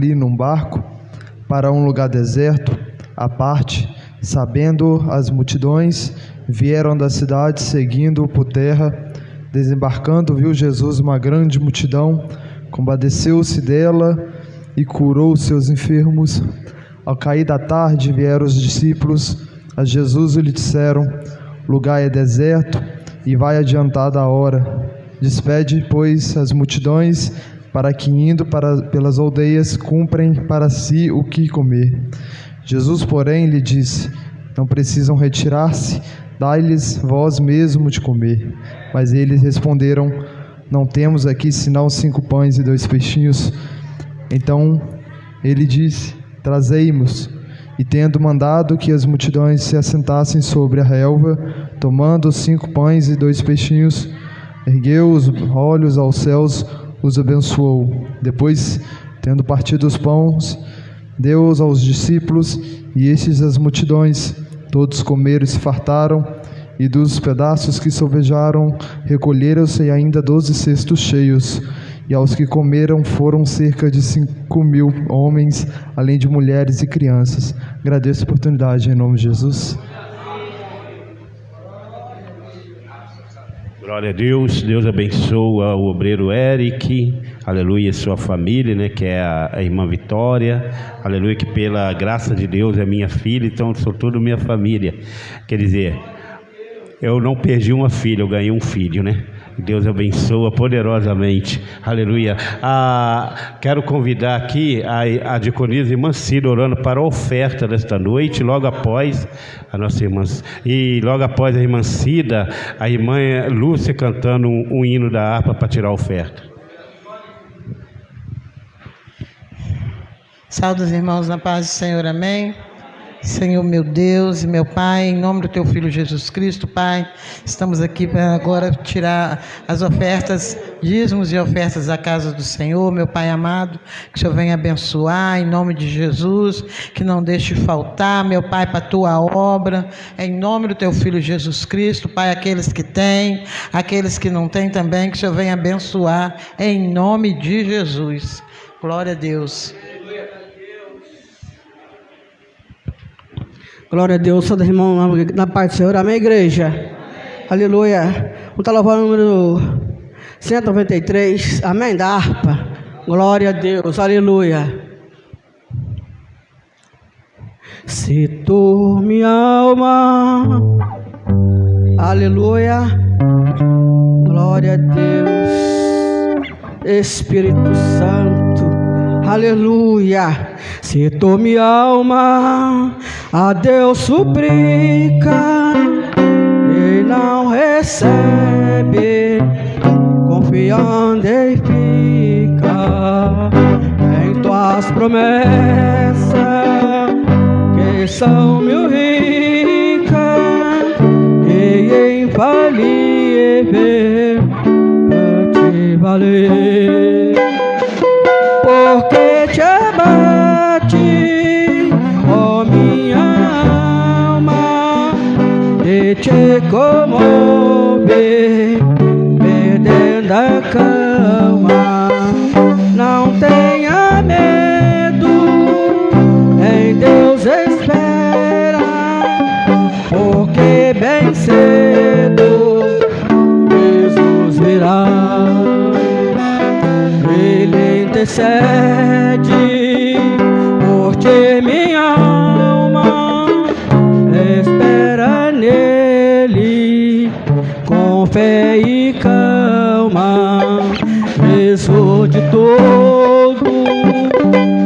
ali num barco para um lugar deserto, à parte, sabendo as multidões, vieram da cidade seguindo por terra. Desembarcando, viu Jesus uma grande multidão, compadeceu-se dela e curou os seus enfermos. Ao cair da tarde vieram os discípulos a Jesus e lhe disseram: o lugar é deserto e vai adiantada a hora. Despede, pois, as multidões, para que, indo pelas aldeias, cumprem para si o que comer. Jesus, porém, lhe disse: não precisam retirar-se, dai-lhes vós mesmo de comer. Mas eles responderam: não temos aqui senão 5 pães e 2 peixinhos. Então ele disse: trazei-mos. E tendo mandado que as multidões se assentassem sobre a relva, tomando os 5 pães e 2 peixinhos, ergueu os olhos aos céus, os abençoou. Depois, tendo partido os pães, deu-os aos discípulos, e estes às multidões. Todos comeram e se fartaram, e dos pedaços que sobejaram, recolheram-se ainda 12 cestos cheios. E aos que comeram foram cerca de 5.000 homens, além de mulheres e crianças. Agradeço a oportunidade em nome de Jesus. Glória a Deus. Deus abençoa o obreiro Eric, aleluia, sua família, né, que é a irmã Vitória, aleluia, que pela graça de Deus é minha filha, então sou toda minha família. Quer dizer, eu não perdi uma filha, eu ganhei um filho, né? Deus abençoa poderosamente, aleluia. Quero convidar aqui a diaconisa irmã Cida orando para a oferta desta noite, logo após a nossa irmã, e logo após a irmã Cida, a irmã Lúcia cantando um hino da harpa para tirar a oferta. Saúde os irmãos na paz do Senhor, amém. Senhor meu Deus e meu Pai, em nome do Teu Filho Jesus Cristo, Pai, estamos aqui para agora tirar as ofertas, dízimos e ofertas da casa do Senhor, meu Pai amado, que o Senhor venha abençoar, em nome de Jesus, que não deixe faltar, meu Pai, para a Tua obra, em nome do Teu Filho Jesus Cristo, Pai, aqueles que têm, aqueles que não têm também, que o Senhor venha abençoar, em nome de Jesus. Glória a Deus. Glória a Deus, todos os irmãos na paz do Senhor, amém, igreja? Amém. Aleluia. Vamos estar louvando o número 193, amém, da harpa. Glória a Deus, aleluia. Se tu, minha alma, aleluia, glória a Deus, Espírito Santo, aleluia. Se tu, minha alma, a Deus suplica e não recebe, confiando e fica em tuas promessas, que são mil ricas e infalíveis pra te valer. Porque te abate, ó minha alma, e te comove, perdendo a calma. Não tenha medo, em Deus espera, porque bem cedo Jesus virá. Ele intercede por ti, minha alma, espera nele com fé e calma. Jesus de todo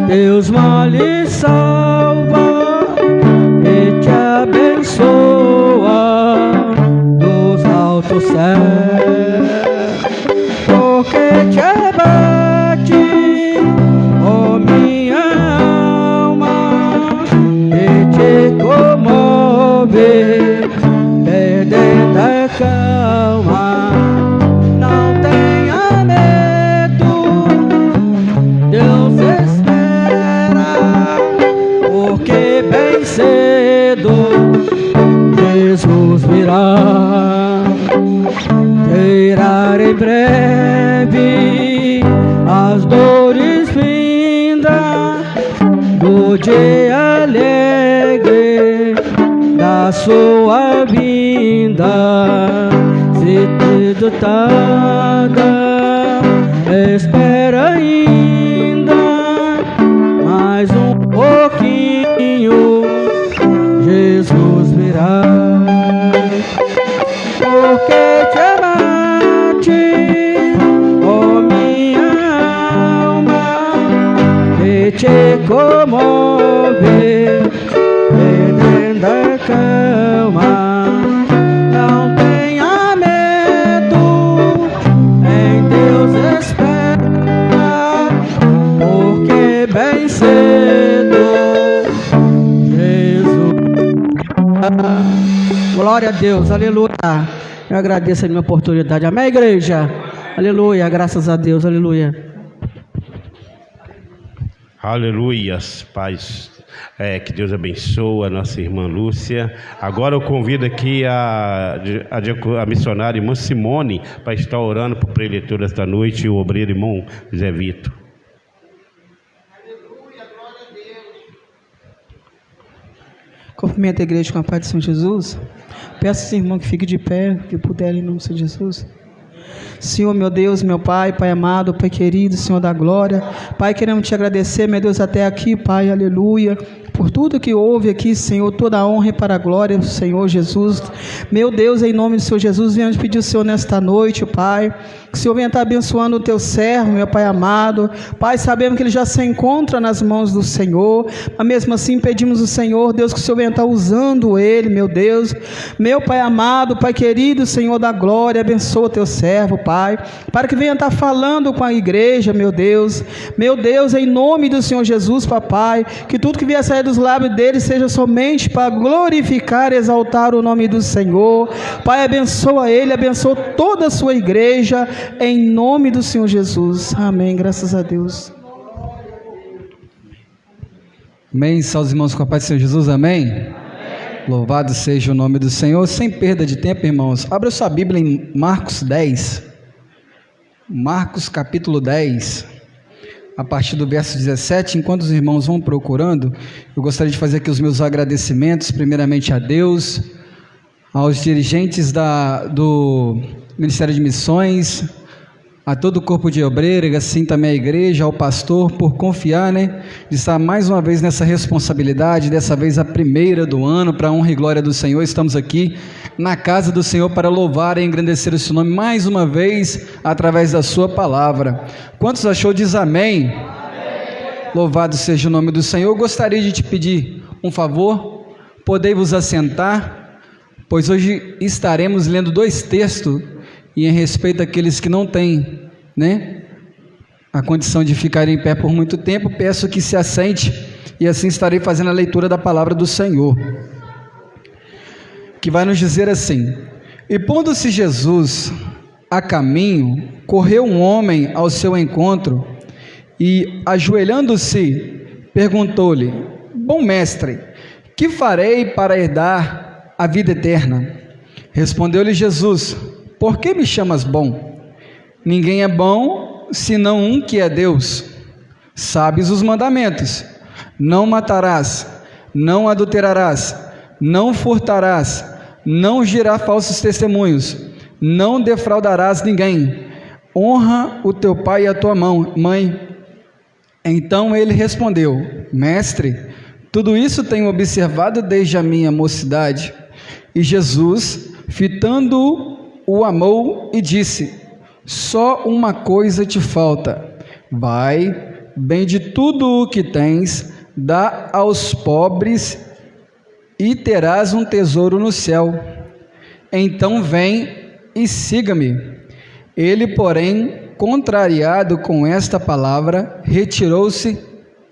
teus males salva e te abençoa dos altos céus. Porque te abate, ó minha alma, e te comove, perdendo a calma. Não tenha medo, Deus espera, porque bem cedo Jesus virá. Tirar em breve as dores vindas no dia alegre da sua vinda, se tudo tarda, espera ainda mais um pouquinho, Jesus virá. Porque te amate, ó minha alma, e te comove, perdendo a calma. Não tenha medo, em Deus espera, porque bem cedo Jesus. Glória a Deus, aleluia. Eu agradeço a minha oportunidade. Amém, igreja? Aleluia, graças a Deus, aleluia. Aleluias, paz. Que Deus abençoe a nossa irmã Lúcia. Agora eu convido aqui a missionária irmã Simone para estar orando por preletura esta noite, e o obreiro irmão Zé Vitor. Cumprimento a igreja com a paz de São Jesus. Peço aos irmãos que fiquem de pé, que puderem, em nome de São Jesus. Senhor, meu Deus, meu Pai, Pai amado, Pai querido, Senhor da glória, Pai, queremos te agradecer, meu Deus, até aqui, Pai, aleluia, por tudo que houve aqui, Senhor, toda a honra e para a glória do Senhor Jesus. Meu Deus, em nome do Senhor Jesus, venhamos pedir ao Senhor nesta noite, Pai, que o Senhor venha estar abençoando o teu servo, meu Pai amado. Pai, sabemos que ele já se encontra nas mãos do Senhor, mas mesmo assim pedimos ao Senhor, Deus, que o Senhor venha estar usando ele, meu Deus, meu Pai amado, Pai querido, Senhor da glória, abençoa o teu servo, Pai, para que venha estar falando com a igreja, meu Deus, em nome do Senhor Jesus, Papai, que tudo que vier sair dos lábios dele seja somente para glorificar e exaltar o nome do Senhor. Pai, abençoa ele, abençoa toda a sua igreja, em nome do Senhor Jesus, amém, graças a Deus. Amém, salve os irmãos com a paz do Senhor Jesus, amém? Amém. Louvado seja o nome do Senhor. Sem perda de tempo, irmãos, abra sua Bíblia em Marcos 10, Marcos capítulo 10, a partir do verso 17. Enquanto os irmãos vão procurando, eu gostaria de fazer aqui os meus agradecimentos, primeiramente a Deus, aos dirigentes do Ministério de Missões, a todo o corpo de obreiro, e assim também a igreja, ao pastor, por confiar, de estar mais uma vez nessa responsabilidade, dessa vez a primeira do ano, para a honra e glória do Senhor. Estamos aqui na casa do Senhor para louvar e engrandecer o seu nome mais uma vez, através da sua palavra. Quantos achou, diz amém? Amém. Louvado seja o nome do Senhor. Eu gostaria de te pedir um favor, podei-vos assentar, pois hoje estaremos lendo 2 textos, e em respeito àqueles que não têm, a condição de ficar em pé por muito tempo, peço que se assente, e assim estarei fazendo a leitura da palavra do Senhor, que vai nos dizer assim: e pondo-se Jesus a caminho, correu um homem ao seu encontro, e ajoelhando-se, perguntou-lhe: bom mestre, que farei para herdar a vida eterna? Respondeu-lhe Jesus: por que me chamas bom? Ninguém é bom, senão um que é Deus. Sabes os mandamentos: não matarás, não adulterarás, não furtarás, não girar falsos testemunhos, não defraudarás ninguém, honra o teu pai e a tua mãe. Então ele respondeu: mestre, tudo isso tenho observado desde a minha mocidade. E Jesus, fitando-o, o amou e disse: só uma coisa te falta, vai, vende tudo o que tens, dá aos pobres e terás um tesouro no céu, então vem e siga-me. Ele, porém, contrariado com esta palavra, retirou-se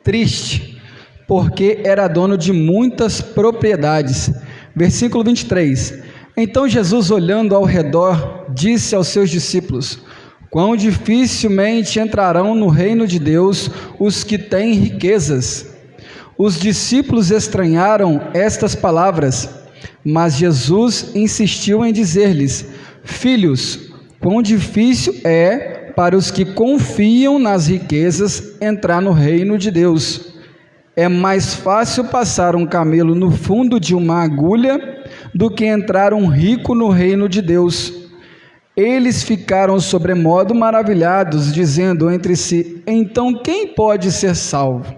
triste, porque era dono de muitas propriedades. Versículo 23. Então Jesus, olhando ao redor, disse aos seus discípulos: quão dificilmente entrarão no reino de Deus os que têm riquezas. Os discípulos estranharam estas palavras, mas Jesus insistiu em dizer-lhes: filhos, quão difícil é para os que confiam nas riquezas entrar no reino de Deus. É mais fácil passar um camelo no fundo de uma agulha do que entrar um rico no reino de Deus. Eles ficaram sobremodo maravilhados, dizendo entre si: então quem pode ser salvo?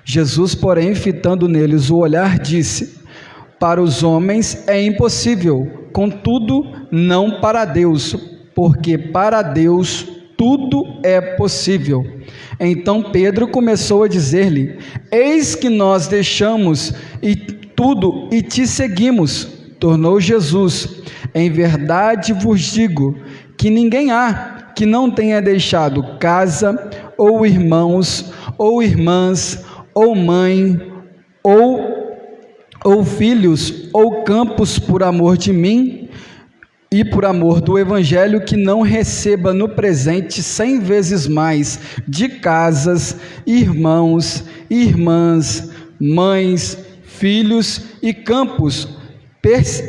Jesus, porém, fitando neles o olhar, disse: para os homens é impossível, contudo não para Deus, porque para Deus tudo é possível. Então Pedro começou a dizer-lhe: eis que nós deixamos tudo e te seguimos. Tornou Jesus: em verdade vos digo que ninguém há que não tenha deixado casa, ou irmãos, ou irmãs, ou mãe, ou filhos, ou campos por amor de mim e por amor do Evangelho, que não receba no presente 100 vezes mais de casas, irmãos, irmãs, mães, filhos e campos,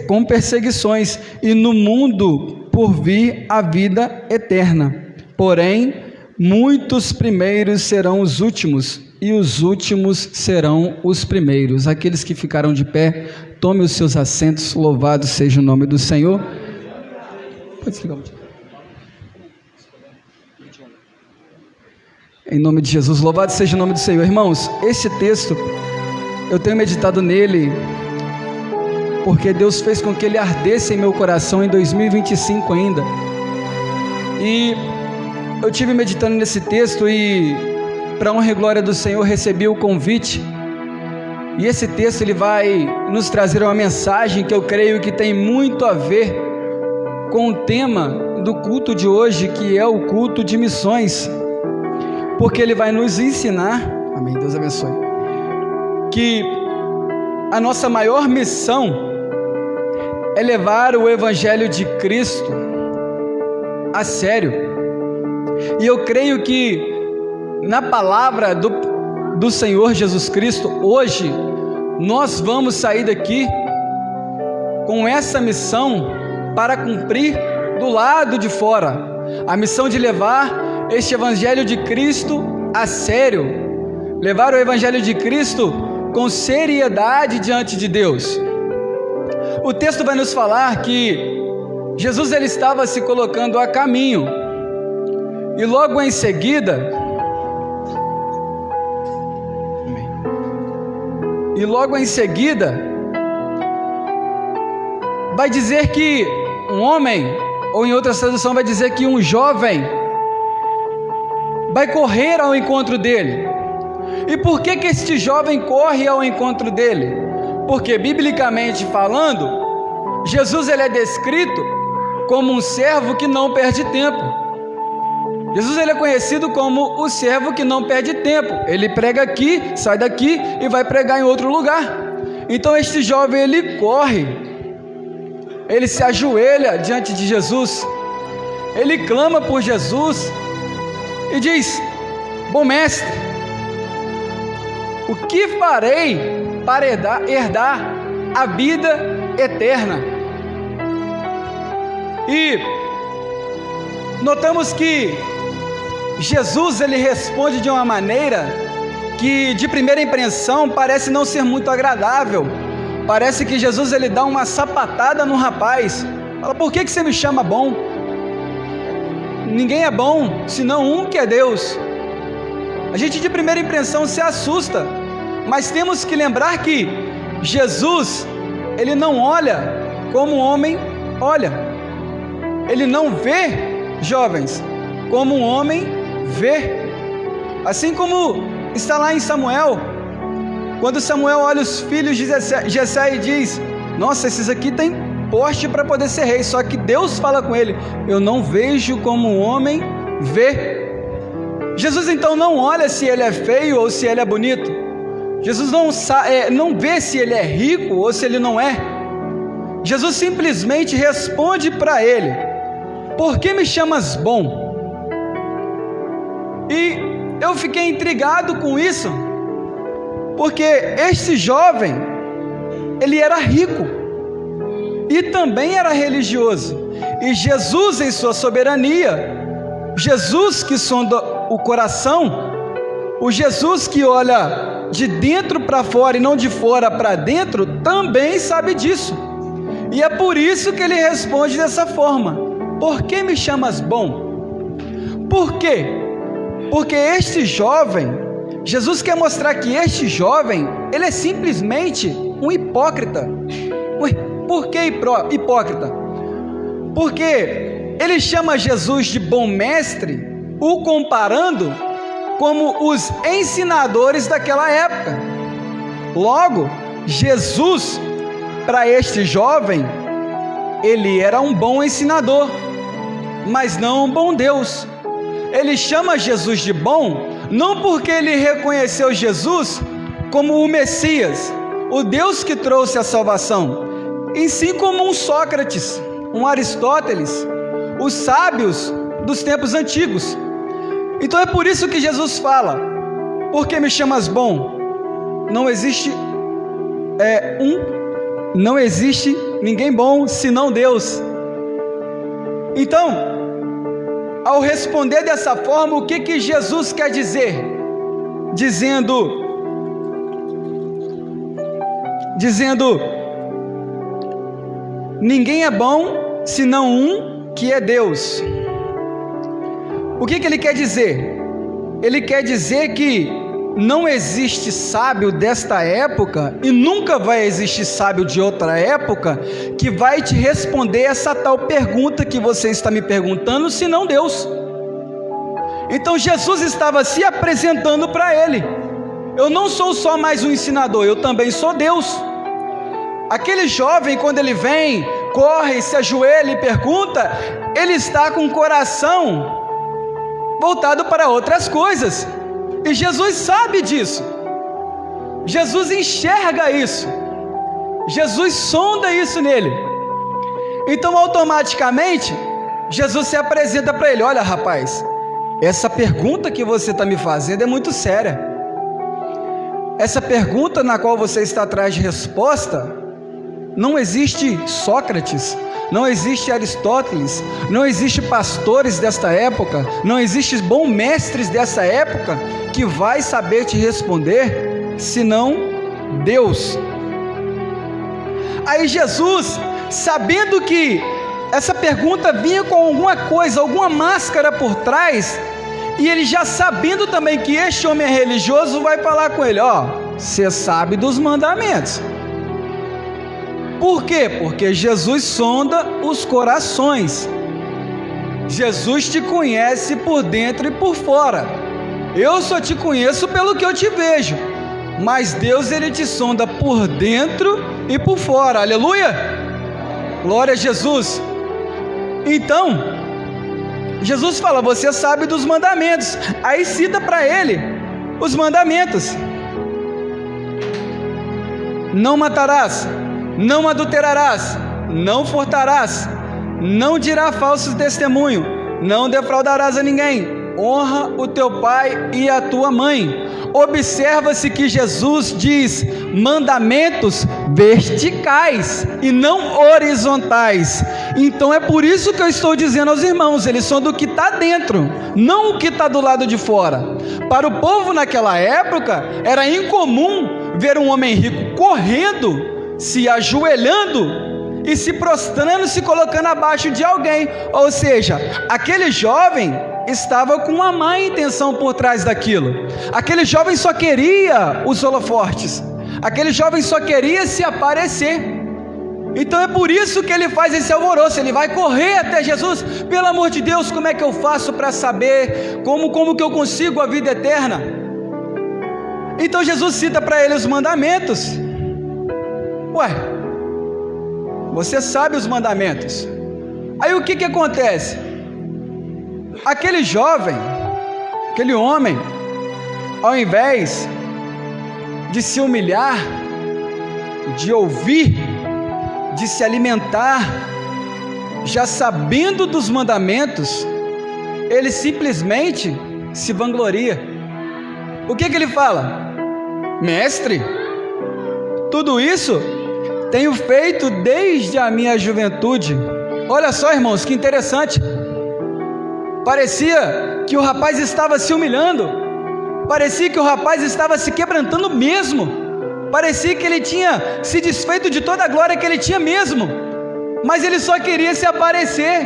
com perseguições, e no mundo por vir a vida eterna. Porém, muitos primeiros serão os últimos, e os últimos serão os primeiros. Aqueles que ficaram de pé, tomem os seus assentos. Louvado seja o nome do Senhor. Pode desligar o microfone. Em nome de Jesus, louvado seja o nome do Senhor. Irmãos, este texto, eu tenho meditado nele, porque Deus fez com que ele ardesse em meu coração em 2025 ainda. E eu tive meditando nesse texto e, para a honra e glória do Senhor, recebi o convite. E esse texto ele vai nos trazer uma mensagem que eu creio que tem muito a ver com o tema do culto de hoje, que é o culto de missões. Porque ele vai nos ensinar, amém, Deus abençoe, que a nossa maior missão é levar o Evangelho de Cristo a sério. E eu creio que na palavra do Senhor Jesus Cristo, hoje, nós vamos sair daqui com essa missão para cumprir do lado de fora, a missão de levar este Evangelho de Cristo a sério, levar o Evangelho de Cristo com seriedade diante de Deus. O texto vai nos falar que Jesus ele estava se colocando a caminho, e logo em seguida, vai dizer que um homem, ou em outra tradução vai dizer que um jovem vai correr ao encontro dele. E por que este jovem corre ao encontro dele? Porque, biblicamente falando, Jesus ele é descrito como um servo que não perde tempo. Jesus ele é conhecido como o servo que não perde tempo. Ele prega aqui, sai daqui e vai pregar em outro lugar. Então este jovem ele corre, ele se ajoelha diante de Jesus, ele clama por Jesus e diz: bom mestre, o que farei para herdar a vida eterna? E notamos que Jesus ele responde de uma maneira que de primeira impressão parece não ser muito agradável. Parece que Jesus ele dá uma sapatada no rapaz. Fala: por que você me chama bom? Ninguém é bom senão um, que é Deus. A gente de primeira impressão se assusta, mas temos que lembrar que Jesus ele não olha como o homem olha. Ele não vê, jovens, como um homem vê. Assim como está lá em Samuel, quando Samuel olha os filhos de Jessé e diz: nossa, esses aqui têm porte para poder ser rei. Só que Deus fala com ele: eu não vejo como um homem vê. Jesus então não olha se ele é feio ou se ele é bonito. Jesus não vê se ele é rico ou se ele não é. Jesus simplesmente responde para ele: por que me chamas bom? E eu fiquei intrigado com isso, porque este jovem, ele era rico e também era religioso, e Jesus em sua soberania, Jesus que sonda o coração, o Jesus que olha de dentro para fora e não de fora para dentro, também sabe disso. E é por isso que ele responde dessa forma: por que me chamas bom? Por quê? Porque este jovem, Jesus quer mostrar que este jovem, ele é simplesmente um hipócrita. Por que hipócrita? Porque ele chama Jesus de bom mestre, o comparando como os ensinadores daquela época. Logo, Jesus, para este jovem, ele era um bom ensinador, mas não um bom Deus. Ele chama Jesus de bom, não porque ele reconheceu Jesus como o Messias, o Deus que trouxe a salvação, em si como um Sócrates, um Aristóteles, os sábios dos tempos antigos. Então é por isso que Jesus fala: por que me chamas bom? Não existe ninguém bom senão Deus. Então, ao responder dessa forma, o que Jesus quer dizer? Dizendo, ninguém é bom senão um, que é Deus. O que ele quer dizer? Ele quer dizer que não existe sábio desta época e nunca vai existir sábio de outra época que vai te responder essa tal pergunta que você está me perguntando, senão Deus. Então Jesus estava se apresentando para ele: eu não sou só mais um ensinador, eu também sou Deus. Aquele jovem, quando ele vem, corre, se ajoelha e pergunta, ele está com o coração voltado para outras coisas, e Jesus sabe disso. Jesus enxerga isso, Jesus sonda isso nele. Então automaticamente Jesus se apresenta para ele: olha, rapaz, essa pergunta que você está me fazendo é muito séria. Essa pergunta na qual você está atrás de resposta, não existe Sócrates, não existe Aristóteles, não existe pastores desta época, não existe bons mestres dessa época que vai saber te responder, senão Deus. Aí Jesus, sabendo que essa pergunta vinha com alguma coisa, alguma máscara por trás, e ele já sabendo também que este homem é religioso, vai falar com ele: ó, você sabe dos mandamentos. Por quê? Porque Jesus sonda os corações. Jesus te conhece por dentro e por fora. Eu só te conheço pelo que eu te vejo, mas Deus, ele te sonda por dentro e por fora. Aleluia! Glória a Jesus. Então, Jesus fala: você sabe dos mandamentos. Aí cita para ele os mandamentos: não matarás, não adulterarás, não furtarás, não dirás falso testemunho, não defraudarás a ninguém, honra o teu pai e a tua mãe. Observa-se que Jesus diz mandamentos verticais e não horizontais. Então é por isso que eu estou dizendo aos irmãos: eles são do que está dentro, não o que está do lado de fora. Para o povo naquela época era incomum ver um homem rico correndo, se ajoelhando e se prostrando, se colocando abaixo de alguém. Ou seja, aquele jovem estava com uma má intenção por trás daquilo. Aquele jovem só queria os holofortes, aquele jovem só queria se aparecer. Então é por isso que ele faz esse alvoroço. Ele vai correr até Jesus: pelo amor de Deus, como é que eu faço para saber como que eu consigo a vida eterna? Então Jesus cita para ele os mandamentos. Ué, você sabe os mandamentos. Aí o que acontece? Aquele jovem, aquele homem, ao invés de se humilhar, de ouvir, de se alimentar, já sabendo dos mandamentos, ele simplesmente se vangloria. O que ele fala? Mestre, tudo isso tenho feito desde a minha juventude. Olha só, irmãos, que interessante. Parecia que o rapaz estava se humilhando, Parecia que o rapaz estava se quebrantando mesmo. Parecia que ele tinha se desfeito de toda a glória que ele tinha mesmo. Mas ele só queria se aparecer.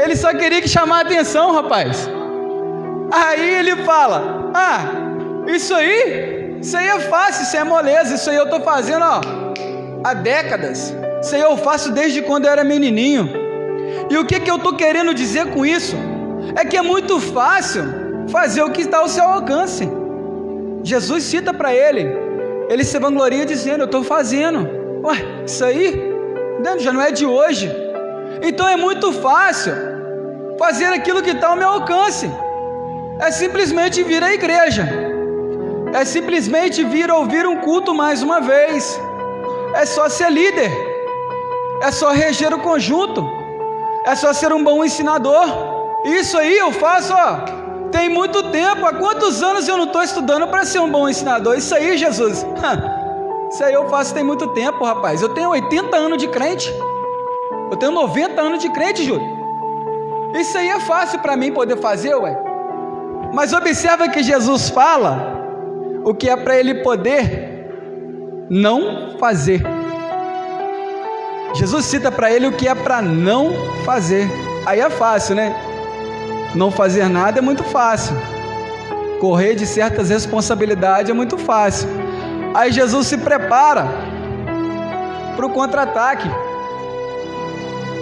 Ele só queria chamar a atenção, rapaz. Aí ele fala: isso aí é fácil, isso é moleza. Isso aí eu estou fazendo há décadas. Isso aí eu faço desde quando eu era menininho. E o que eu estou querendo dizer com isso? É que é muito fácil fazer o que está ao seu alcance. Jesus cita para ele se vangloria dizendo: eu estou fazendo. Isso aí já não é de hoje. Então é muito fácil fazer aquilo que está ao meu alcance. É simplesmente vir à igreja, é simplesmente vir ouvir um culto mais uma vez, é só ser líder, é só reger o conjunto, é só ser um bom ensinador. Isso aí eu faço tem muito tempo. Há quantos anos eu não estou estudando para ser um bom ensinador? Isso aí, Jesus, isso aí eu faço tem muito tempo, rapaz. Eu tenho 80 anos de crente, eu tenho 90 anos de crente, Júlio. Isso aí é fácil para mim poder fazer, Mas observa que Jesus fala o que é para ele poder não fazer. Jesus cita para ele o que é para não fazer. Aí é fácil, né? Não fazer nada é muito fácil. Correr de certas responsabilidades é muito fácil. Aí Jesus se prepara para o contra-ataque.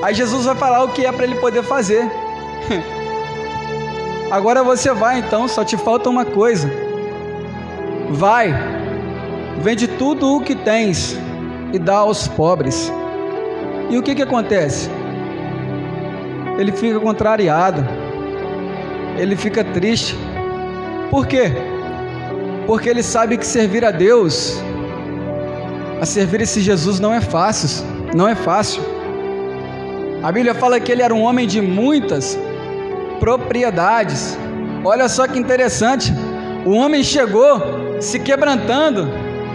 Aí Jesus vai falar o que é para ele poder fazer. Agora você vai, então, só te falta uma coisa. Vai, vende tudo o que tens e dá aos pobres. E o que acontece? Ele fica contrariado, ele fica triste. Por quê? Porque ele sabe que servir a Deus, a servir esse Jesus não é fácil, não é fácil. A Bíblia fala que ele era um homem de muitas propriedades. Olha só que interessante, o homem chegou se quebrantando,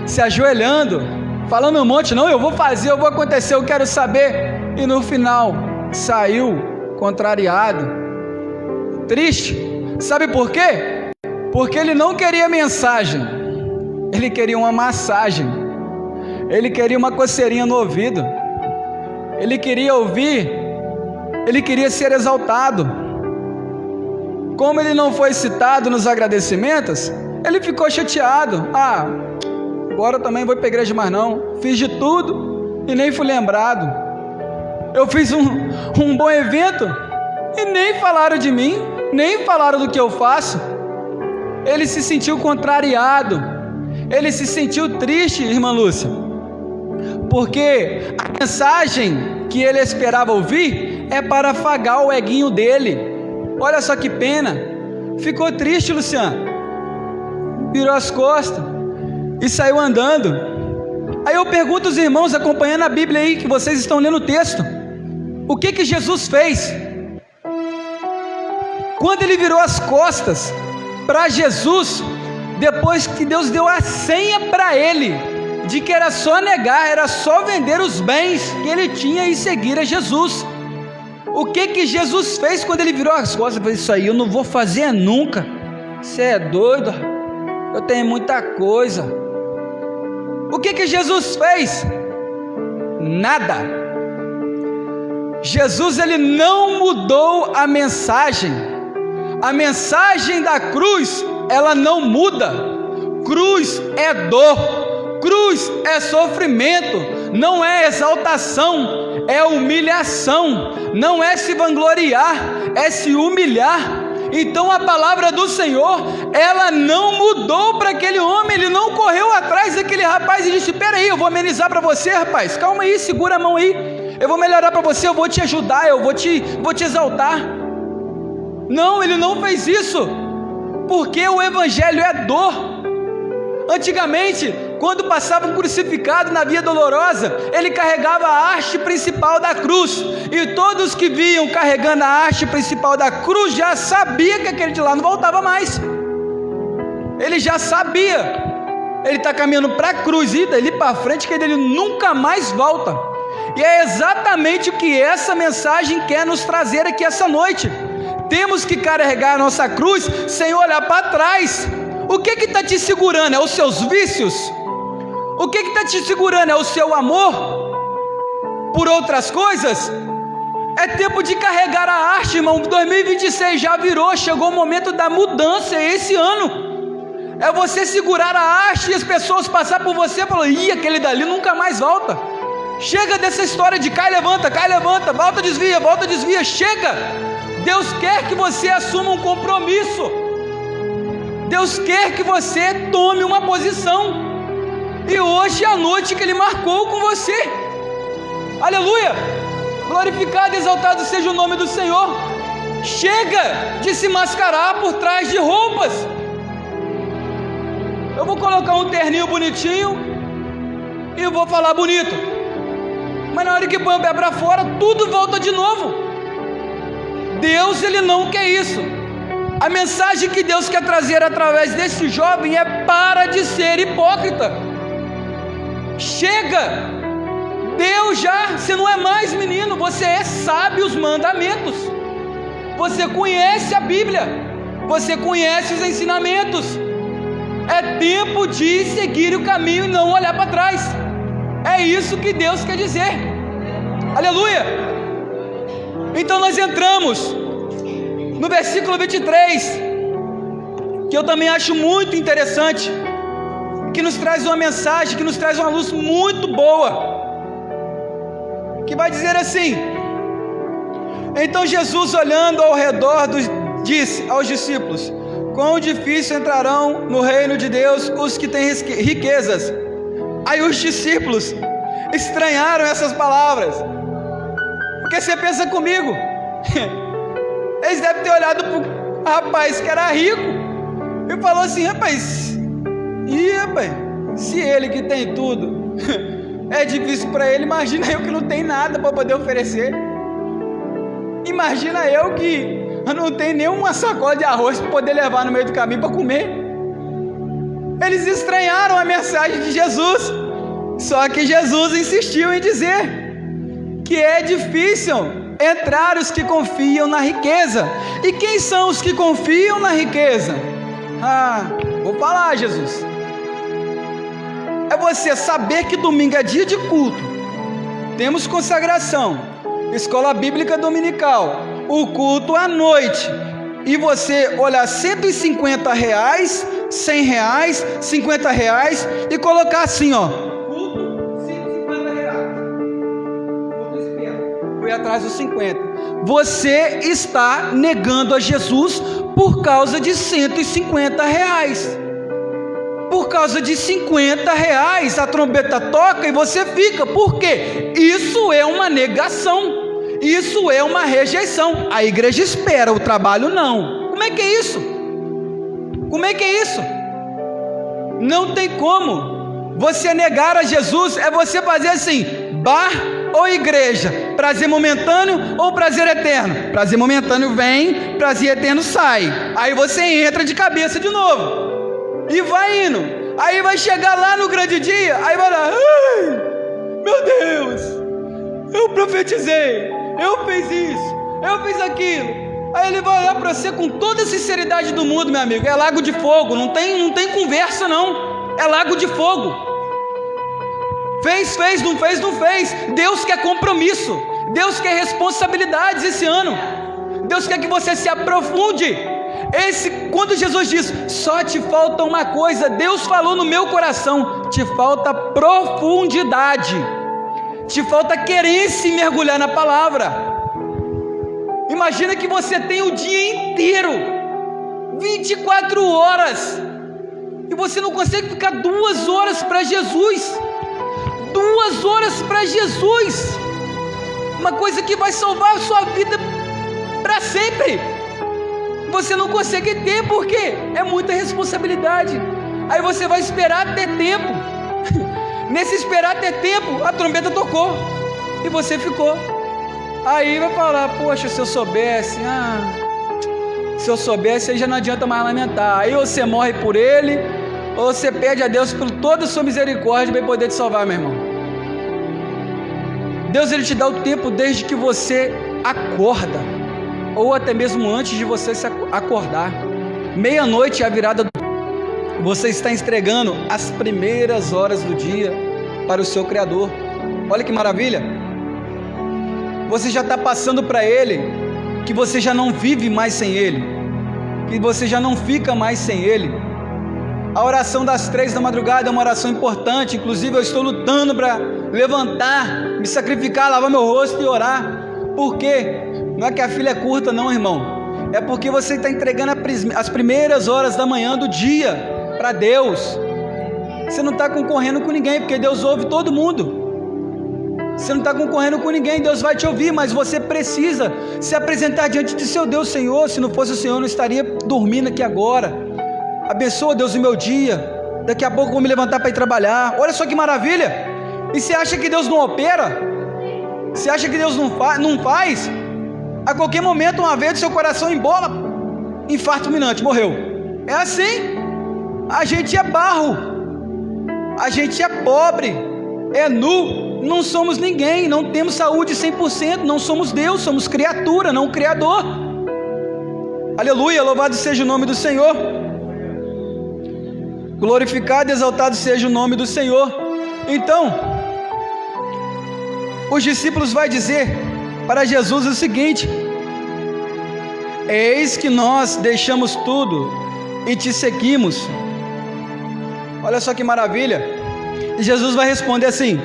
se ajoelhando, falando um monte: não, eu vou fazer, eu vou acontecer, eu quero saber. E no final saiu contrariado, triste. Sabe por quê? Porque ele não queria mensagem, ele queria uma massagem, ele queria uma coceirinha no ouvido, ele queria ouvir, ele queria ser exaltado. Como ele não foi citado nos agradecimentos, ele ficou chateado. Agora eu também vou para a igreja mais não. Fiz de tudo e nem fui lembrado. Eu fiz um bom evento e nem falaram de mim, nem falaram do que eu faço. Ele se sentiu contrariado, ele se sentiu triste, irmã Lúcia, porque a mensagem que ele esperava ouvir é para afagar o eguinho dele. Olha só que pena, ficou triste, Luciano, virou as costas e saiu andando. Aí eu pergunto aos irmãos, acompanhando a Bíblia aí, que vocês estão lendo o texto, o que Jesus fez? Quando ele virou as costas para Jesus, depois que Deus deu a senha para ele, de que era só negar, era só vender os bens que ele tinha e seguir a Jesus. O que Jesus fez quando ele virou as costas? Ele falou: isso aí eu não vou fazer nunca, você é doido, eu tenho muita coisa. O que Jesus fez? Nada. Jesus, ele não mudou a mensagem da cruz, ela não muda. Cruz é dor, cruz é sofrimento, não é exaltação, é humilhação, não é se vangloriar, é se humilhar. Então a palavra do Senhor, ela não mudou para aquele homem. Ele não correu atrás daquele rapaz e disse: espera aí, eu vou amenizar para você, rapaz, calma aí, segura a mão aí, eu vou melhorar para você, eu vou te ajudar, eu vou te exaltar. Não, ele não fez isso, porque o evangelho é dor. Antigamente, quando passava um crucificado na via dolorosa, ele carregava a haste principal da cruz, e todos que viam carregando a haste principal da cruz já sabia que aquele de lá não voltava mais. Ele já sabia, ele está caminhando para a cruz, e dali para frente que ele nunca mais volta. E é exatamente o que essa mensagem quer nos trazer aqui essa noite. Temos que carregar a nossa cruz sem olhar para trás. O que está te segurando? É os seus vícios? O que está te segurando? É o seu amor por outras coisas? É tempo de carregar a haste, irmão. 2026 já virou, chegou o momento da mudança esse ano. É você segurar a haste e as pessoas passar por você e falar: ih, aquele dali nunca mais volta. Chega dessa história de cai, levanta, volta, desvia, chega. Deus quer que você assuma um compromisso. Deus quer que você tome uma posição. E hoje é a noite que Ele marcou com você. Aleluia! Glorificado e exaltado seja o nome do Senhor. Chega de se mascarar por trás de roupas. Eu vou colocar um terninho bonitinho e vou falar bonito, mas na hora que põe o pé para fora, tudo volta de novo. Deus, Ele não quer isso. A mensagem que Deus quer trazer através desse jovem é: para de ser hipócrita. Chega. Deus você não é mais menino, você sabe os mandamentos, você conhece a Bíblia, você conhece os ensinamentos. É tempo de seguir o caminho e não olhar para trás. É isso que Deus quer dizer. Aleluia! Então nós entramos no versículo 23, que eu também acho muito interessante, que nos traz uma mensagem, que nos traz uma luz muito boa, que vai dizer assim: então Jesus, olhando ao redor, disse aos discípulos: quão difícil entrarão no reino de Deus os que têm riquezas. Aí os discípulos estranharam essas palavras, porque você pensa comigo, eles devem ter olhado para o rapaz que era rico e falou assim: rapaz, se ele que tem tudo é difícil para ele, imagina eu que não tenho nada para poder oferecer. Imagina eu que não tenho nem uma sacola de arroz para poder levar no meio do caminho para comer. Eles estranharam a mensagem de Jesus. Só que Jesus insistiu em dizer que é difícil entrar os que confiam na riqueza. E quem são os que confiam na riqueza? Vou falar, Jesus. É você saber que domingo é dia de culto, temos consagração, escola bíblica dominical, o culto à noite, e você olhar R$150, R$100, R$50 e colocar assim, ó, culto R$150, culto esquerdo, foi atrás dos 50. Você está negando a Jesus por causa de R$150. Por causa de R$50 a trombeta toca e você fica. Por quê? Isso é uma negação. Isso é uma rejeição. A igreja espera, o trabalho não. Como é que é isso? Como é que é isso? Não tem como. Você negar a Jesus é você fazer assim: bar ou igreja, prazer momentâneo ou prazer eterno. Prazer momentâneo vem, prazer eterno sai. Aí você entra de cabeça de novo e vai indo. Aí vai chegar lá no grande dia, aí vai lá: ai, meu Deus, eu profetizei, eu fiz isso, eu fiz aquilo. Aí ele vai olhar para você com toda a sinceridade do mundo, meu amigo. É lago de fogo, não tem conversa não. É lago de fogo. Fez, não fez, não fez. Deus quer compromisso, Deus quer responsabilidades esse ano. Deus quer que você se aprofunde. Quando Jesus diz: só te falta uma coisa, Deus falou no meu coração: te falta profundidade, te falta querência em mergulhar na palavra. Imagina que você tem o dia inteiro, 24 horas, e você não consegue ficar 2 horas para Jesus. 2 horas para Jesus, uma coisa que vai salvar a sua vida para sempre. Você não consegue ter, porque é muita responsabilidade. Aí você vai esperar ter tempo. Nesse esperar ter tempo, a trombeta tocou e você ficou. Aí vai falar: poxa, se eu soubesse, aí já não adianta mais lamentar. Aí ou você morre por ele, ou você pede a Deus por toda a sua misericórdia para poder te salvar, meu irmão. Deus, Ele te dá o tempo desde que você acorda, ou até mesmo antes de você se acordar. Meia-noite é a virada do... você está entregando as primeiras horas do dia para o seu Criador. Olha que maravilha! Você já está passando para Ele que você já não vive mais sem Ele, que você já não fica mais sem Ele. A oração das 3 da madrugada é uma oração importante. Inclusive eu estou lutando para levantar, me sacrificar, lavar meu rosto e orar. Por quê? Não é que a fila é curta não, irmão. É porque você está entregando as primeiras horas da manhã do dia para Deus. Você não está concorrendo com ninguém, porque Deus ouve todo mundo. Você não está concorrendo com ninguém, Deus vai te ouvir, mas você precisa se apresentar diante de seu Deus. Senhor, se não fosse o Senhor, eu não estaria dormindo aqui agora. Abençoa, Deus, o meu dia. Daqui a pouco eu vou me levantar para ir trabalhar. Olha só que maravilha. E você acha que Deus não opera? Você acha que Deus não faz? A qualquer momento, uma vez, seu coração embola, infarto iminente, morreu. É assim. A gente é barro, a gente é pobre, é nu, não somos ninguém, não temos saúde 100%, não somos Deus, somos criatura, não Criador. Aleluia, louvado seja o nome do Senhor. Glorificado e exaltado seja o nome do Senhor. Então, os discípulos vão dizer para Jesus o seguinte: eis que nós deixamos tudo e te seguimos. Olha só que maravilha. E Jesus vai responder assim: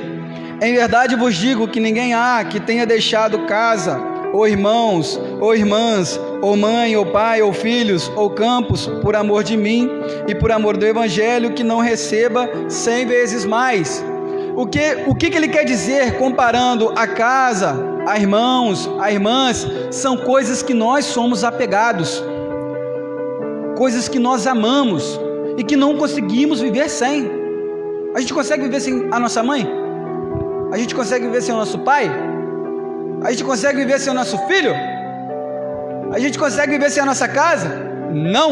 em verdade vos digo que ninguém há que tenha deixado casa, ou irmãos, ou irmãs, ou mãe, ou pai, ou filhos, ou campos, por amor de mim e por amor do Evangelho, que não receba 100 vezes mais. O que ele quer dizer comparando a casa, a irmãos, a irmãs? São coisas que nós somos apegados, coisas que nós amamos e que não conseguimos viver sem. A gente consegue viver sem a nossa mãe? A gente consegue viver sem o nosso pai? A gente consegue viver sem o nosso filho? A gente consegue viver sem a nossa casa? Não.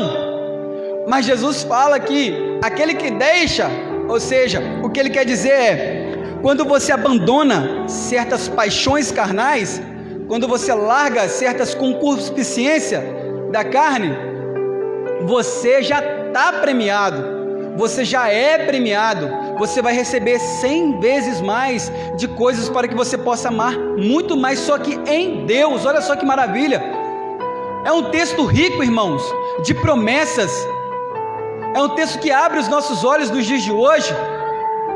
Mas Jesus fala que aquele que deixa, ou seja, o que ele quer dizer é: quando você abandona certas paixões carnais, quando você larga certas concupiscências da carne, você já está premiado, você já é premiado, você vai receber 100 vezes mais de coisas para que você possa amar muito mais, só que em Deus. Olha só que maravilha. É um texto rico, irmãos, de promessas. É um texto que abre os nossos olhos nos dias de hoje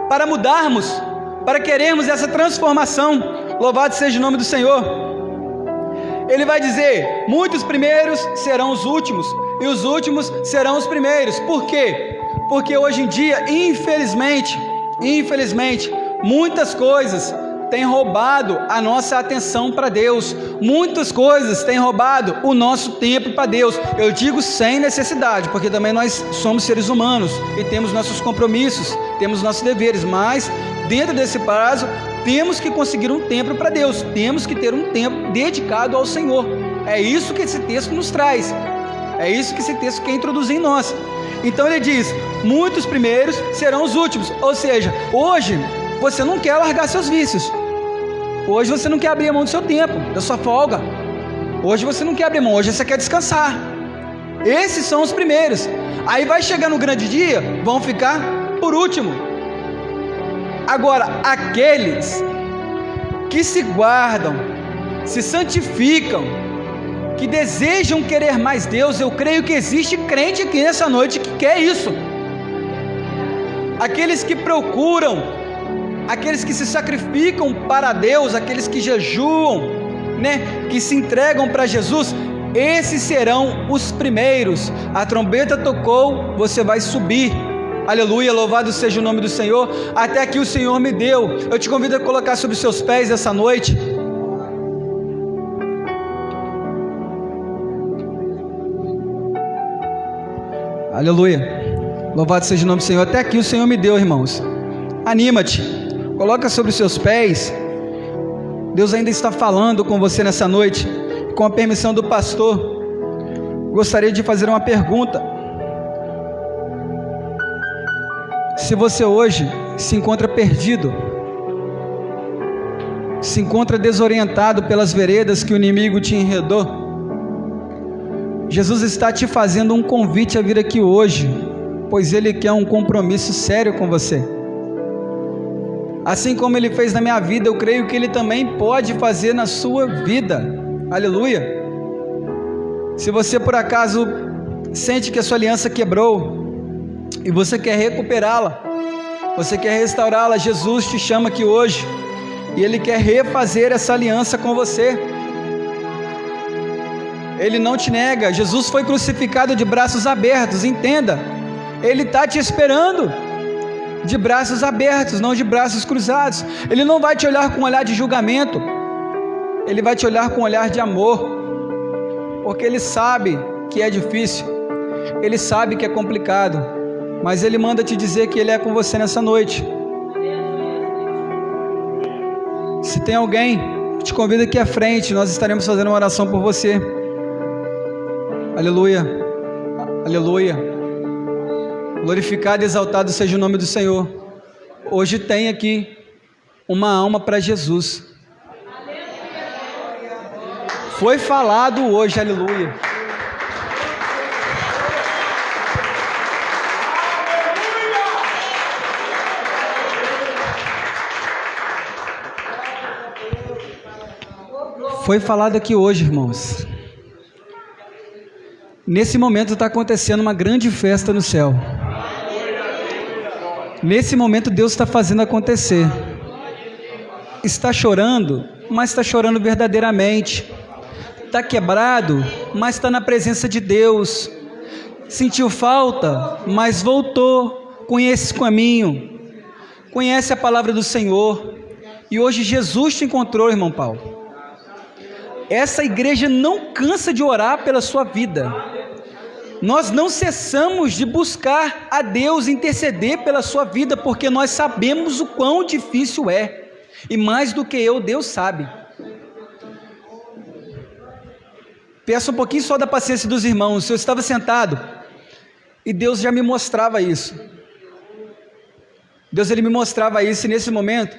para mudarmos, para querermos essa transformação. Louvado seja o nome do Senhor. Ele vai dizer: muitos primeiros serão os últimos, e os últimos serão os primeiros. Por quê? Porque hoje em dia, infelizmente, muitas coisas têm roubado a nossa atenção para Deus. Muitas coisas têm roubado o nosso tempo para Deus. Eu digo sem necessidade, porque também nós somos seres humanos e temos nossos compromissos, temos nossos deveres, mas dentro desse prazo temos que conseguir um tempo para Deus, temos que ter um tempo dedicado ao Senhor. É isso que esse texto nos traz, é isso que esse texto quer introduzir em nós. Então ele diz: muitos primeiros serão os últimos. Ou seja, hoje você não quer largar seus vícios, hoje você não quer abrir a mão do seu tempo, da sua folga, hoje você não quer abrir mão, hoje você quer descansar. Esses são os primeiros. Aí vai chegar no grande dia, vão ficar por último. Agora, aqueles que se guardam, se santificam, que desejam querer mais Deus, eu creio que existe crente aqui nessa noite que quer isso. Aqueles que procuram, aqueles que se sacrificam para Deus, aqueles que jejuam, que se entregam para Jesus, esses serão os primeiros. A trombeta tocou, você vai subir. Aleluia, louvado seja o nome do Senhor. Até aqui o Senhor me deu. Eu te convido a colocar sobre os seus pés essa noite. Aleluia, louvado seja o nome do Senhor. Até aqui o Senhor me deu, irmãos. Anima-te, coloca sobre os seus pés. Deus ainda está falando com você nessa noite. Com a permissão do pastor, gostaria de fazer uma pergunta. Se você hoje se encontra perdido, se encontra desorientado pelas veredas que o inimigo te enredou, Jesus está te fazendo um convite a vir aqui hoje pois Ele quer um compromisso sério com você. Assim como Ele fez na minha vida, eu creio que Ele também pode fazer na sua vida. Aleluia. Se você por acaso sente que a sua aliança quebrou e você quer recuperá-la, você quer restaurá-la, Jesus te chama aqui hoje e Ele quer refazer essa aliança com você. Ele não te nega. Jesus foi crucificado de braços abertos, entenda. Ele está te esperando de braços abertos, não de braços cruzados. Ele não vai te olhar com um olhar de julgamento, Ele vai te olhar com um olhar de amor, porque Ele sabe que é difícil, Ele sabe que é complicado, mas Ele manda te dizer que Ele é com você nessa noite. Se tem alguém, te convido aqui à frente, nós estaremos fazendo uma oração por você. Aleluia, aleluia. Glorificado e exaltado seja o nome do Senhor. Hoje tem aqui uma alma para Jesus. Foi falado hoje, aleluia. Foi falado aqui hoje, irmãos. Nesse momento está acontecendo uma grande festa no céu. Nesse momento Deus está fazendo acontecer. Está chorando, mas está chorando verdadeiramente. Está quebrado, mas está na presença de Deus. Sentiu falta, mas voltou. Conhece o caminho, conhece a palavra do Senhor. E hoje Jesus te encontrou, irmão Paulo. Essa igreja não cansa de orar pela sua vida. Nós não cessamos de buscar a Deus, interceder pela sua vida, porque nós sabemos o quão difícil é. E mais do que eu, Deus sabe. Peço um pouquinho só da paciência dos irmãos. Eu estava sentado e Deus já me mostrava isso. Deus, Ele me mostrava isso, e nesse momento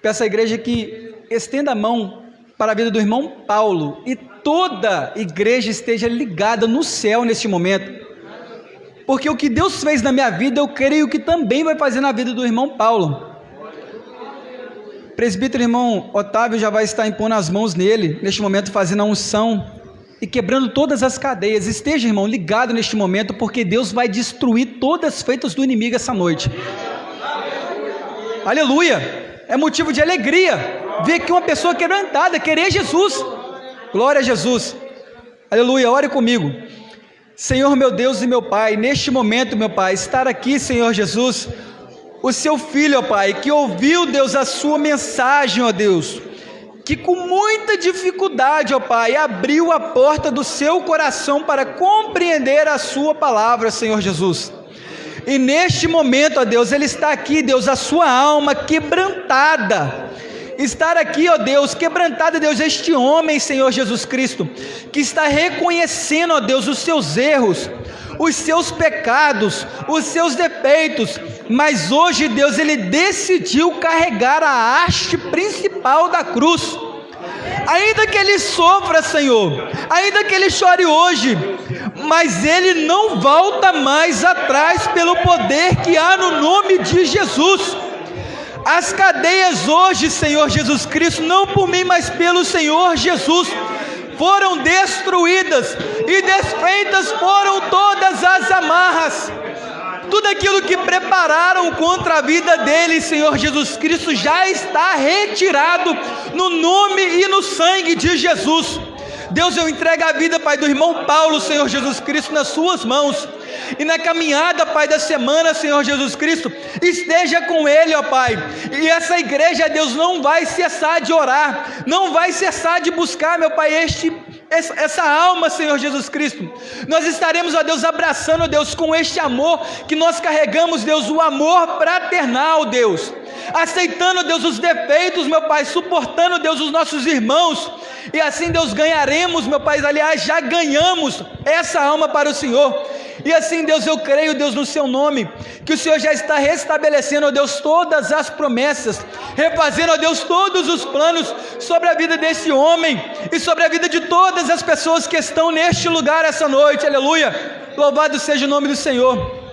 peço à igreja que estenda a mão para a vida do irmão Paulo, e toda igreja esteja ligada no céu neste momento, porque o que Deus fez na minha vida, eu creio que também vai fazer na vida do irmão Paulo. O presbítero irmão Otávio já vai estar impondo as mãos nele, neste momento fazendo a unção, e quebrando todas as cadeias. Esteja, irmão, ligado neste momento, porque Deus vai destruir todas as feitas do inimigo essa noite. Aleluia, é motivo de alegria ver que uma pessoa quebrantada, querer Jesus. Glória a Jesus, aleluia. Ore comigo. Senhor meu Deus e meu Pai, neste momento, meu Pai, estar aqui, Senhor Jesus, o seu filho, ó Pai, que ouviu, Deus, a sua mensagem, ó Deus, que com muita dificuldade, ó Pai, abriu a porta do seu coração para compreender a sua palavra, Senhor Jesus. E neste momento, ó Deus, ele está aqui, Deus, a sua alma quebrantada, estar aqui, ó Deus, quebrantada, Deus, este homem, Senhor Jesus Cristo, que está reconhecendo, ó Deus, os seus erros, os seus pecados, os seus defeitos, mas hoje, Deus, ele decidiu carregar a haste principal da cruz. Ainda que ele sofra, Senhor, ainda que ele chore hoje, mas ele não volta mais atrás pelo poder que há no nome de Jesus. As cadeias hoje, Senhor Jesus Cristo, não por mim, mas pelo Senhor Jesus, foram destruídas, e desfeitas foram todas as amarras. Tudo aquilo que prepararam contra a vida dele, Senhor Jesus Cristo, já está retirado no nome e no sangue de Jesus. Deus, eu entrego a vida, Pai, do irmão Paulo, Senhor Jesus Cristo, nas suas mãos. E na caminhada, Pai, da semana, Senhor Jesus Cristo, esteja com ele, ó Pai. E essa igreja, Deus, não vai cessar de orar, não vai cessar de buscar, meu Pai, essa alma, Senhor Jesus Cristo. Nós estaremos, ó Deus, abraçando, ó Deus, com este amor que nós carregamos, Deus, o amor fraternal, Deus, aceitando, Deus, os defeitos, meu Pai, suportando, Deus, os nossos irmãos, e assim, Deus, ganharemos, meu Pai, aliás, já ganhamos essa alma para o Senhor. E assim, Deus, eu creio, Deus, no seu nome, que o Senhor já está restabelecendo, ó Deus, todas as promessas, refazendo, ó Deus, todos os planos sobre a vida desse homem e sobre a vida de todas as pessoas que estão neste lugar essa noite, aleluia. Louvado seja o nome do Senhor.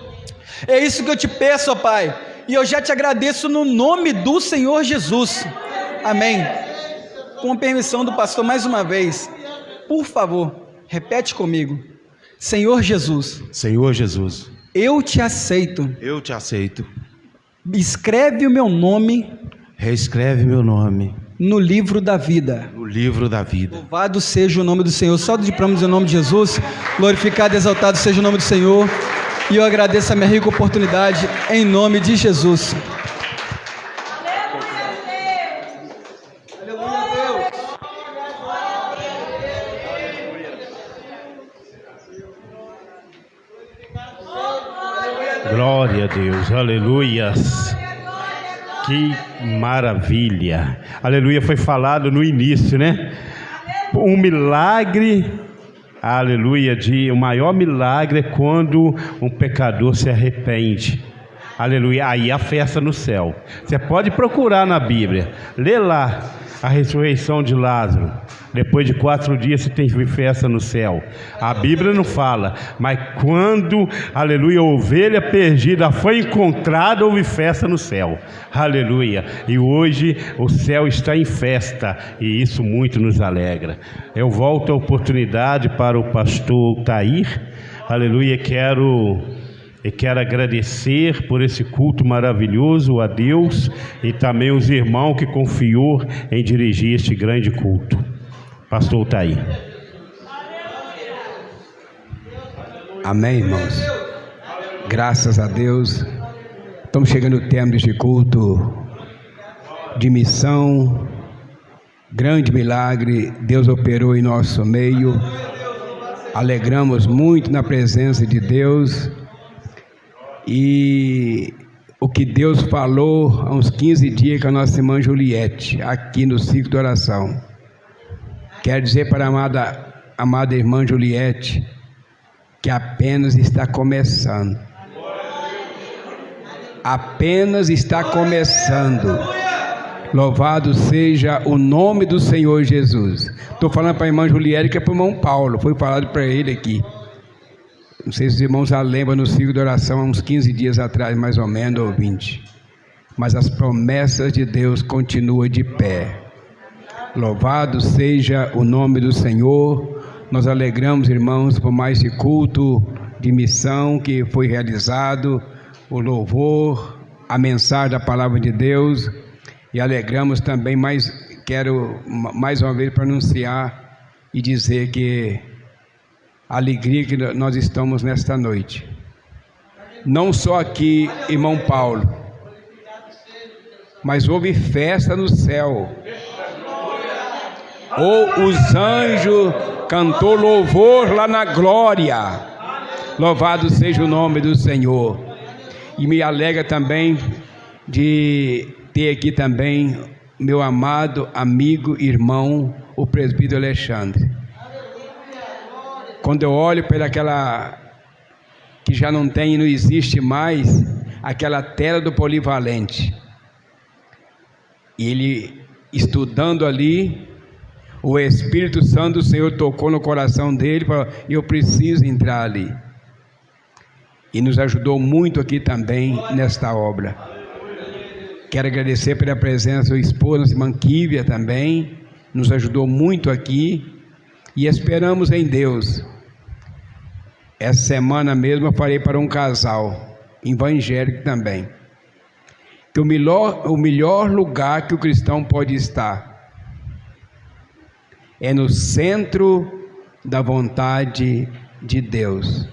É isso que eu te peço, ó Pai, e eu já te agradeço no nome do Senhor Jesus. Amém. Com a permissão do pastor, mais uma vez, por favor, repete comigo. Senhor Jesus, Senhor Jesus, eu te aceito. eu te aceito. Escreve o meu nome Reescreve meu nome no livro da vida. no livro da vida. Louvado seja o nome do Senhor. Só de pramos em nome de Jesus. Glorificado e exaltado seja o nome do Senhor. E eu agradeço a minha rica oportunidade em nome de Jesus. Glória a Deus, aleluias. Que maravilha, aleluia. Foi falado no início, né? Um milagre, aleluia, o maior milagre é quando um pecador se arrepende, aleluia. Aí a festa no céu. Você pode procurar na Bíblia, lê lá a ressurreição de Lázaro. Depois de 4 dias se tem festa no céu. A Bíblia não fala, mas quando, aleluia, a ovelha perdida foi encontrada, houve festa no céu, aleluia. E hoje o céu está em festa, e isso muito nos alegra. Eu volto a oportunidade para o pastor Tair, aleluia. Quero agradecer por esse culto maravilhoso a Deus e também os irmãos que confiou em dirigir este grande culto. Pastor Tair. Amém, irmãos. Graças a Deus. Estamos chegando ao termo deste culto de missão. Grande milagre Deus operou em nosso meio. Alegramos muito na presença de Deus. E o que Deus falou há uns 15 dias com a nossa irmã Juliette, aqui no ciclo de oração. Quero dizer para a amada irmã Juliette que apenas está começando. Apenas está começando. Louvado seja o nome do Senhor Jesus. Estou falando para a irmã Juliette, que é para o irmão Paulo. Foi falado para ele aqui. Não sei se os irmãos já lembram no ciclo de oração, há uns 15 dias atrás, mais ou menos, ou 20. Mas as promessas de Deus continuam de pé. Louvado seja o nome do Senhor. Nós alegramos, irmãos, por mais esse culto de missão que foi realizado, o louvor, a mensagem da palavra de Deus. E alegramos também, quero mais uma vez pronunciar e dizer que a alegria que nós estamos nesta noite. Não só aqui, irmão Paulo, mas houve festa no céu. Os anjos cantou louvor lá na glória. Louvado seja o nome do Senhor. E me alegra também de ter aqui também meu amado amigo, irmão, o presbítero Alexandre. Quando eu olho para aquela que já não existe mais, aquela tela do polivalente, e ele estudando ali, o Espírito Santo do Senhor tocou no coração dele e falou: eu preciso entrar ali. E nos ajudou muito aqui também nesta obra. Quero agradecer pela presença do esposo, irmã Kívia também, nos ajudou muito aqui. E esperamos em Deus. Essa semana mesmo eu falei para um casal evangélico também, que o melhor lugar que o cristão pode estar é no centro da vontade de Deus.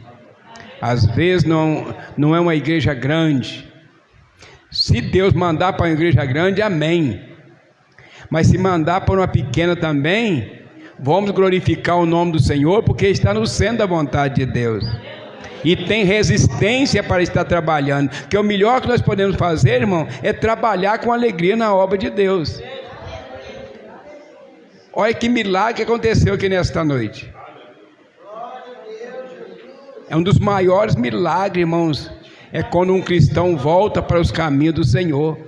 Às vezes não é uma igreja grande. Se Deus mandar para uma igreja grande, amém. Mas se mandar para uma pequena também, vamos glorificar o nome do Senhor, porque está no centro da vontade de Deus. E tem resistência para estar trabalhando. Que o melhor que nós podemos fazer, irmão, é trabalhar com alegria na obra de Deus. Olha que milagre que aconteceu aqui nesta noite. É um dos maiores milagres, irmãos. É quando um cristão volta para os caminhos do Senhor.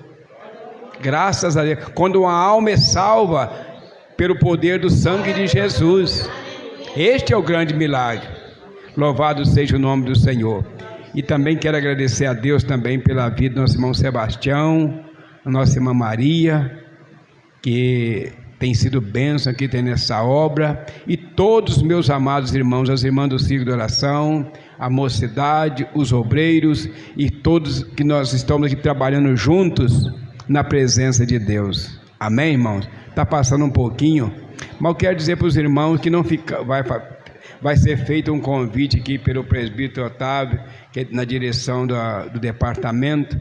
Graças a Deus. Quando uma alma é salva pelo poder do sangue de Jesus. Este é o grande milagre. Louvado seja o nome do Senhor. E também quero agradecer a Deus também pela vida do nosso irmão Sebastião, a nossa irmã Maria, que tem sido bênção aqui nessa obra, e todos os meus amados irmãos, as irmãs do Círculo de Oração, a mocidade, os obreiros e todos que nós estamos aqui trabalhando juntos na presença de Deus. Amém, irmãos? Está passando um pouquinho, mas eu quero dizer para os irmãos que não fica, vai ser feito um convite aqui pelo presbítero Otávio, que é na direção do departamento,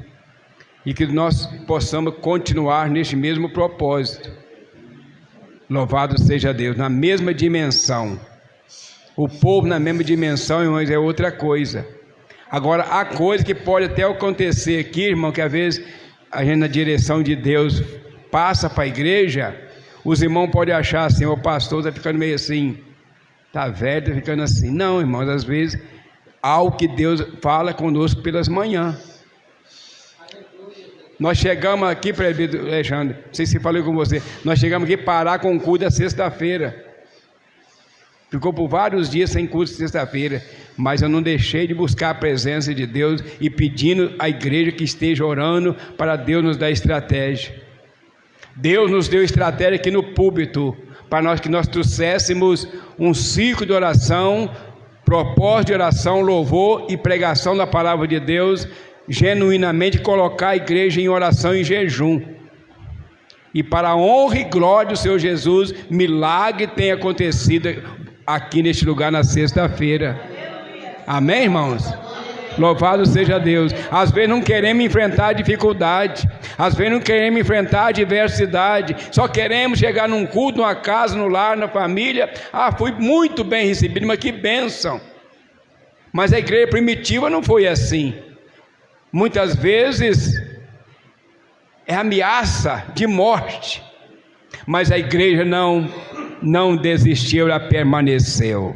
e que nós possamos continuar neste mesmo propósito. Louvado seja Deus, na mesma dimensão. O povo na mesma dimensão, irmãos, é outra coisa. Agora, há coisa que pode até acontecer aqui, irmão, que às vezes a gente na direção de Deus passa para a igreja, os irmãos podem achar assim, o pastor está ficando meio assim, está velho, está ficando assim. Não, irmãos, às vezes há algo que Deus fala conosco pelas manhãs. Nós chegamos aqui, presbítero Alexandre, não sei se falei com você, nós chegamos aqui parar com o culto da sexta-feira. Ficou por vários dias sem culto de sexta-feira, mas eu não deixei de buscar a presença de Deus e pedindo à igreja que esteja orando para Deus nos dar estratégia. Deus nos deu estratégia aqui no púlpito, para que nós trouxéssemos um ciclo de oração, propósito de oração, louvor e pregação da palavra de Deus, genuinamente colocar a igreja em oração e jejum. E para a honra e glória do Senhor Jesus, milagre tem acontecido aqui neste lugar na sexta-feira. Amém, irmãos? Louvado seja Deus. Às vezes não queremos enfrentar dificuldade, às vezes não queremos enfrentar adversidade, só queremos chegar num culto, numa casa, no lar, na família. Fui muito bem recebido, mas que bênção. Mas a igreja primitiva não foi assim. Muitas vezes é ameaça de morte, mas a igreja não desistiu, ela permaneceu.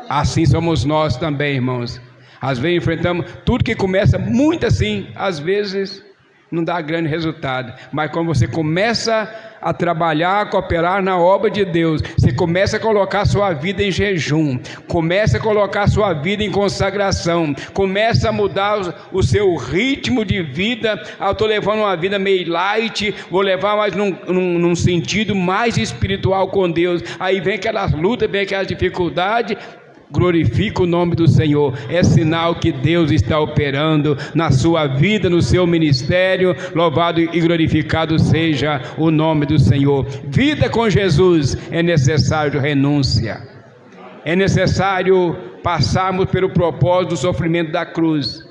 Assim somos nós também, irmãos. Às vezes enfrentamos tudo que começa muito assim, às vezes não dá grande resultado, mas quando você começa a trabalhar, a cooperar na obra de Deus, você começa a colocar sua vida em jejum, começa a colocar sua vida em consagração, começa a mudar o seu ritmo de vida. Eu estou levando uma vida meio light, vou levar mais num sentido mais espiritual com Deus. Aí vem aquelas lutas, vem aquelas dificuldades. Glorifica o nome do Senhor, é sinal que Deus está operando na sua vida, no seu ministério. Louvado e glorificado seja o nome do Senhor. Vida com Jesus é necessário renúncia, é necessário passarmos pelo propósito do sofrimento da cruz,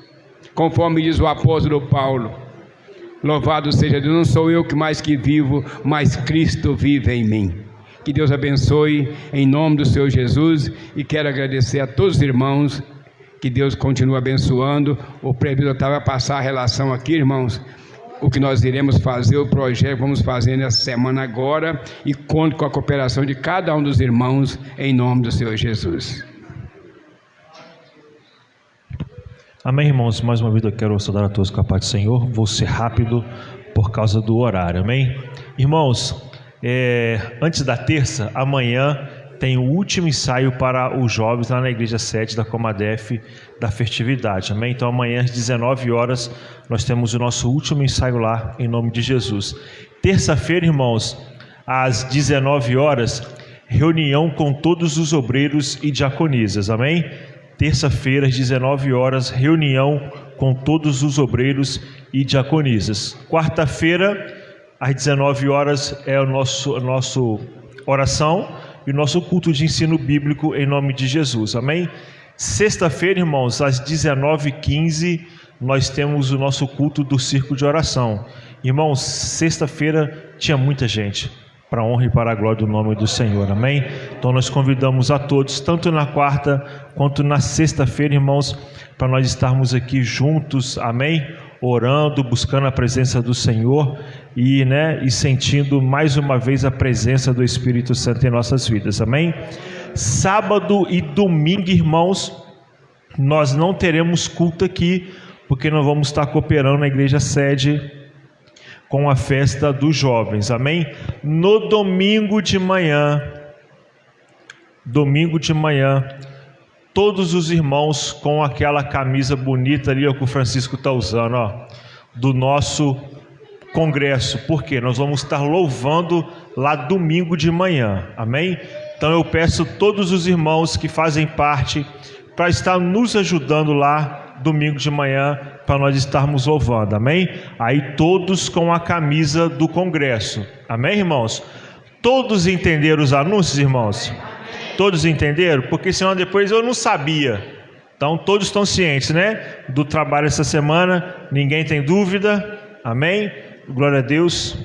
conforme diz o apóstolo Paulo. Louvado seja Deus, não sou eu que mais que vivo, mas Cristo vive em mim. Que Deus abençoe em nome do Senhor Jesus, e quero agradecer a todos os irmãos, que Deus continue abençoando. O presbítero estava a passar a relação aqui, irmãos, o que nós iremos fazer, o projeto que vamos fazer nessa semana agora, e conto com a cooperação de cada um dos irmãos em nome do Senhor Jesus. Amém, irmãos? Mais uma vez eu quero saudar a todos com a paz do Senhor. Vou ser rápido por causa do horário, amém? Irmãos, antes da terça, amanhã tem o último ensaio para os jovens lá na igreja sede da Comadef da Festividade, amém? Então amanhã às 19 horas nós temos o nosso último ensaio lá, em nome de Jesus. Terça-feira, irmãos, às 19 horas, reunião com todos os obreiros e diaconisas, amém? Terça-feira às 19 horas, reunião com todos os obreiros e diaconisas. Quarta-feira, às 19 horas é a nossa oração e o nosso culto de ensino bíblico em nome de Jesus, amém? Sexta-feira, irmãos, às 19h15, nós temos o nosso culto do Círculo de Oração. Irmãos, sexta-feira tinha muita gente, para a honra e para a glória do nome do Senhor, amém? Então nós convidamos a todos, tanto na quarta quanto na sexta-feira, irmãos, para nós estarmos aqui juntos, amém? Orando, buscando a presença do Senhor e sentindo mais uma vez a presença do Espírito Santo em nossas vidas, amém? Sábado e domingo, irmãos, nós não teremos culto aqui, porque nós vamos estar cooperando na igreja sede com a festa dos jovens, amém? No domingo de manhã, todos os irmãos com aquela camisa bonita ali, ó, que o Francisco está usando, ó, do nosso congresso, porque nós vamos estar louvando lá domingo de manhã, amém? Então eu peço todos os irmãos que fazem parte para estar nos ajudando lá domingo de manhã, para nós estarmos louvando, amém? Aí todos com a camisa do congresso, amém, irmãos? Todos entenderam os anúncios, irmãos? Todos entenderam? Porque senão depois eu não sabia. Então todos estão cientes, né? Do trabalho essa semana, ninguém tem dúvida, amém? Glória a Deus.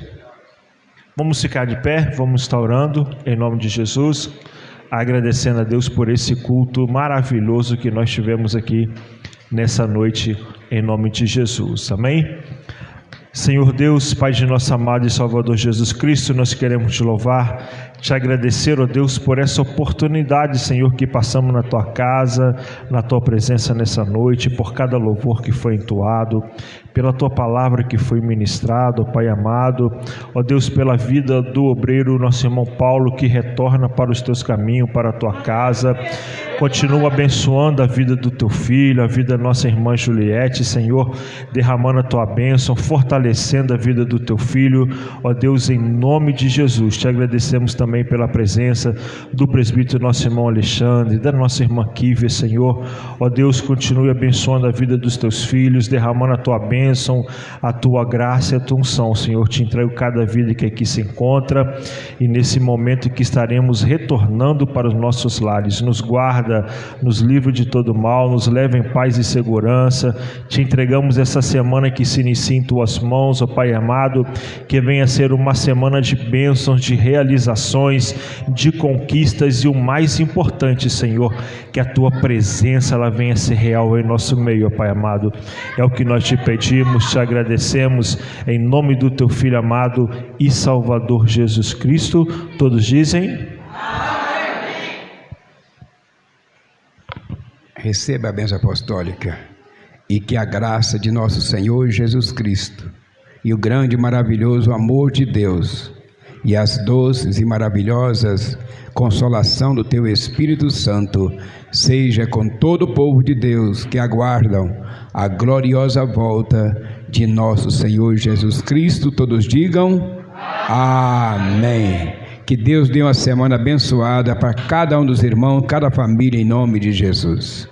Vamos ficar de pé, vamos estar orando em nome de Jesus, agradecendo a Deus por esse culto maravilhoso que nós tivemos aqui nessa noite, em nome de Jesus, amém? Senhor Deus, Pai de nosso amado e Salvador Jesus Cristo, nós queremos te louvar, te agradecer, ó Deus, por essa oportunidade, Senhor, que passamos na tua casa, na tua presença nessa noite, por cada louvor que foi entoado, pela tua palavra que foi ministrada, ó Pai amado, ó Deus, pela vida do obreiro, nosso irmão Paulo, que retorna para os teus caminhos, para a tua casa. Continua abençoando a vida do teu filho, a vida da nossa irmã Juliette, Senhor, derramando a tua bênção, fortalecendo a vida do teu filho, ó Deus, em nome de Jesus. Te agradecemos também pela presença do presbítero nosso irmão Alexandre, da nossa irmã Kívia, Senhor, ó Deus, continue abençoando a vida dos teus filhos, derramando a tua bênção, a tua graça e a tua unção, Senhor. Te entrego cada vida que aqui se encontra, e nesse momento que estaremos retornando para os nossos lares, nos guarda, nos livre de todo mal, nos leve em paz e segurança. Te entregamos essa semana que se inicia em tuas mãos, ó Pai amado, que venha ser uma semana de bênçãos, de realizações, de conquistas, e o mais importante, Senhor, que a tua presença ela venha ser real em nosso meio, ó Pai amado. É o que nós te pedimos, te agradecemos, em nome do teu Filho amado e Salvador Jesus Cristo. Todos dizem receba a bênção apostólica, e que a graça de nosso Senhor Jesus Cristo, e o grande e maravilhoso amor de Deus, e as doces e maravilhosas consolação do teu Espírito Santo, seja com todo o povo de Deus que aguardam a gloriosa volta de nosso Senhor Jesus Cristo. Todos digam amém. Que Deus dê uma semana abençoada para cada um dos irmãos, cada família, em nome de Jesus.